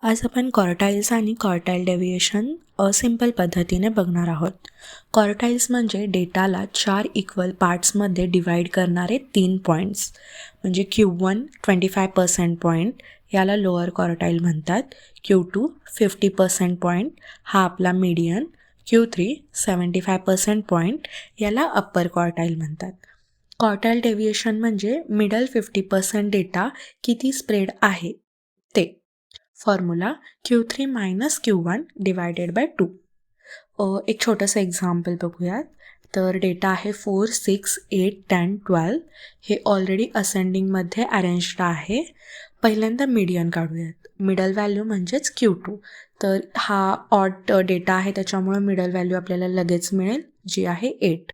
आज आपण क्वार्टाइल्स आणि क्वार्टाइल डेव्हिएशन सिंपल पद्धतीने बघणार आहोत. क्वार्टाइल्स म्हणजे डेटाला 4 इक्वल पार्ट्समध्ये डिवाईड करणारे 3 पॉईंट्स. म्हणजे Q1 25% पॉईंट याला लोअर क्वार्टाइल म्हणतात, Q2 50% पॉईंट हा आपला मीडियन, Q3 75% पॉईंट याला अप्पर क्वार्टाइल म्हणतात. क्वार्टाइल डेव्हिएशन म्हणजे मिडल 50% डेटा किती स्प्रेड आहे ते. Formula Q3 minus Q1 divided by 2. एक छोटंसं एक्झाम्पल बघूयात. तर डेटा आहे 4, 6, 8, 10, 12. हे ऑलरेडी असेंडिंगमध्ये अरेंज्ड आहे. पहिल्यांदा मीडियन काढूयात. मिडल व्हॅल्यू म्हणजेच Q2. तर हा ऑड डेटा आहे त्याच्यामुळे मिडल व्हॅल्यू आपल्याला लगेच मिळेल, जी आहे 8.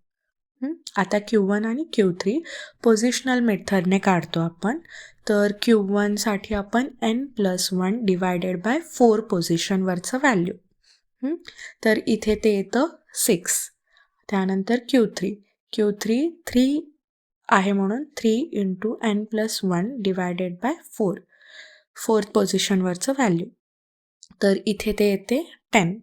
आता Q1 आणि Q3 पोझिशनल मेथडने काढतो आपण. तर Q1साठी आपण n+1 डिवायडेड बाय 4 पोझिशनवरचं व्हॅल्यू. तर इथे ते येतं 6. त्यानंतर Q3 3 आहे म्हणून 3 into n+1 divided by 4 4th पोझिशनवरचं व्हॅल्यू. तर इथे ते येते 10.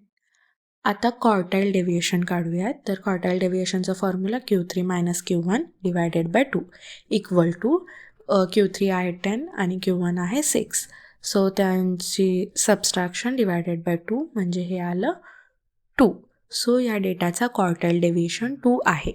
आता क्वार्टाइल डेव्हिएशन काढूयात. तर क्वार्टाइल डेव्हिएशनचा formula Q3 minus Q1 divided by 2 equal to Q3 आहे 10 आणि Q1 आहे 6. सो त्यांची सबस्ट्रॅक्शन डिवायडेड बाय 2 म्हणजे हे आलं 2. सो या डेटाचा क्वार्टाइल डेव्हिएशन 2 आहे.